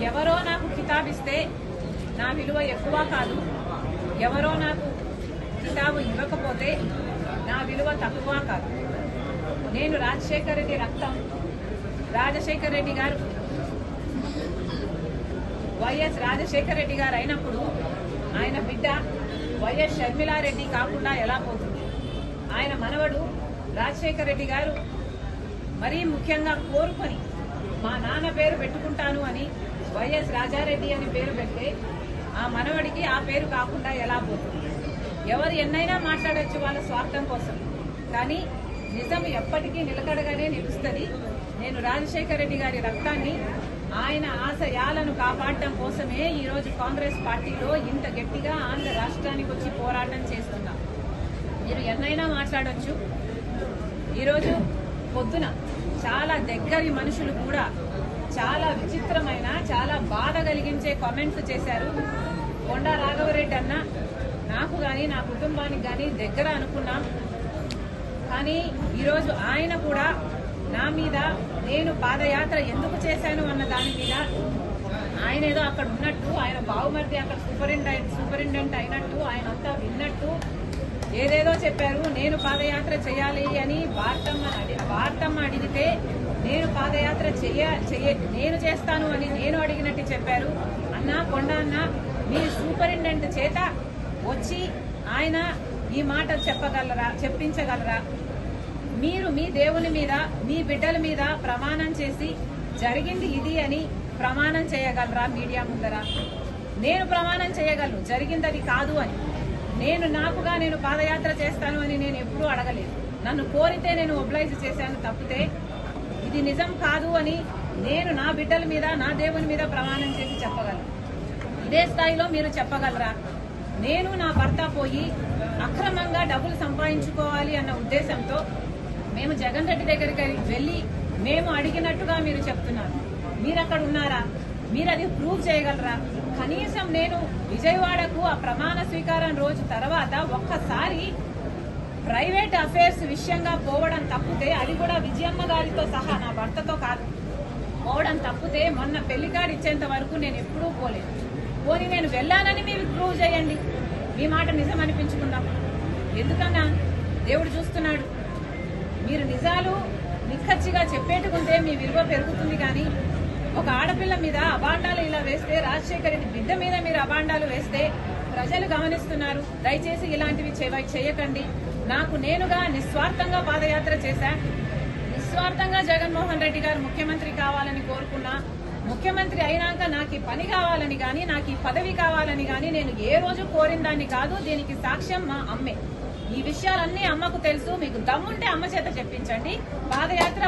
ఎవరో నాకు కితాబిస్తే నా విలువ ఎక్కువ కాదు, ఎవరో నాకు కితాబు ఇవ్వకపోతే నా విలువ తక్కువ కాదు. నేను రాజశేఖర రెడ్డి రక్తం. రాజశేఖర రెడ్డి గారు వైఎస్ రాజశేఖర రెడ్డి గారు అయినప్పుడు ఆయన బిడ్డ వైఎస్ షర్మిలారెడ్డి కాకుండా ఎలా పోతుంది? ఆయన మనవడు రాజశేఖర రెడ్డి గారు మరీ ముఖ్యంగా కోరుకొని మా నాన్న పేరు పెట్టుకుంటాను అని వైఎస్ రాజారెడ్డి అని పేరు పెడితే ఆ మనవడికి ఆ పేరు కాకుండా ఎలా పోతుంది? ఎవరు ఎన్నైనా మాట్లాడచ్చు వాళ్ళ స్వార్థం కోసం, కానీ నిజం ఎప్పటికీ నిలకడగానే నిలుస్తుంది. నేను రాజశేఖర రెడ్డి గారి రక్తాన్ని, ఆయన ఆశయాలను కాపాడటం కోసమే ఈరోజు కాంగ్రెస్ పార్టీలో ఇంత గట్టిగా ఆంధ్ర రాష్ట్రానికి వచ్చి పోరాటం చేస్తున్నా. మీరు ఎన్నైనా మాట్లాడొచ్చు. ఈరోజు పొద్దున చాలా దగ్గరి మనుషులు కూడా చాలా విచిత్రమైన, చాలా బాధ కలిగించే కామెంట్స్ చేశారు. కొండా రాఘవరెడ్డి అన్న నాకు కానీ నా కుటుంబానికి కానీ దగ్గర అనుకున్నాం, కానీ ఈరోజు ఆయన కూడా నా మీద నేను పాదయాత్ర ఎందుకు చేశాను అన్న దాని మీద ఆయన ఏదో అక్కడ ఉన్నట్టు, ఆయన బావుమర్ది అక్కడ సూపరింటెండెంట్ అయినట్టు, ఆయన అంతా విన్నట్టు ఏదేదో చెప్పారు. నేను పాదయాత్ర చేయాలి అని భారతమ్మ అడిగితే నేను పాదయాత్ర నేను చేస్తాను అని నేను అడిగినట్టు చెప్పారు. అన్న కొండ అన్న, మీ సూపరింటెండెంట్ చేత వచ్చి ఆయన ఈ మాట చెప్పించగలరా? మీరు మీ దేవుని మీద, మీ బిడ్డల మీద ప్రమాణం చేసి జరిగింది ఇది అని ప్రమాణం చేయగలరా మీడియా ముందర? నేను ప్రమాణం చేయగలను జరిగింది అది కాదు అని. నేను పాదయాత్ర చేస్తాను అని నేను ఎప్పుడూ అడగలేదు. నన్ను కోరితే నేను ఒబ్లైజ్ చేశాను తప్పితే ఇది నిజం కాదు అని నేను నా బిడ్డల మీద, నా దేవుని మీద ప్రమాణం చేసి చెప్పగలను. ఇదే స్థాయిలో మీరు చెప్పగలరా? నేను నా భర్త పోయి అక్రమంగా డబ్బులు సంపాదించుకోవాలి అన్న ఉద్దేశంతో మేము జగన్ రెడ్డి దగ్గరికి వెళ్లి మేము అడిగినట్టుగా మీరు చెప్తున్నారు. మీరు అక్కడ ఉన్నారా? మీరు అది ప్రూవ్ చేయగలరా? కనీసం నేను విజయవాడకు ఆ ప్రమాణ స్వీకారం రోజు తర్వాత ఒక్కసారి ప్రైవేట్ అఫైర్స్ విషయంగా పోవడం తప్పితే, అది కూడా విజయమ్మ గారితో సహా నా భర్తతో కాదు పోవడం తప్పితే, మొన్న పెళ్లి కార్డు ఇచ్చేంత వరకు నేను ఎప్పుడూ పోలేదు. పోనీ నేను వెళ్ళానని మీరు ప్రూవ్ చేయండి, మీ మాట నిజం అనిపించుకుందాం. ఎందుకన్నా దేవుడు చూస్తున్నాడు. మీరు నిజాలు నిక్కచ్చిగా చెప్పేట్టుకుంటే మీ విలువ పెరుగుతుంది. కానీ ఒక ఆడపిల్ల మీద అబాండాలు ఇలా వేస్తే, రాజశేఖర రెడ్డి బిడ్డ మీద మీరు అబాండాలు వేస్తే ప్రజలు గమనిస్తున్నారు. దయచేసి ఇలాంటివి చేయకండి. నేనుగా నిస్వార్థంగా పాదయాత్ర చేశా. నిస్వార్థంగా జగన్మోహన్ రెడ్డి గారు ముఖ్యమంత్రి కావాలని కోరుకున్నా. ముఖ్యమంత్రి అయినాక నాకు ఈ పని కావాలని గాని, నాకు ఈ పదవి కావాలని గాని నేను ఏ రోజు కోరిన దాన్ని కాదు. దీనికి సాక్ష్యం మా అమ్మే. ఈ విషయాలన్నీ అమ్మకు తెలుసు. మీకు దమ్ముంటే అమ్మ చేత చెప్పించండి. పాదయాత్ర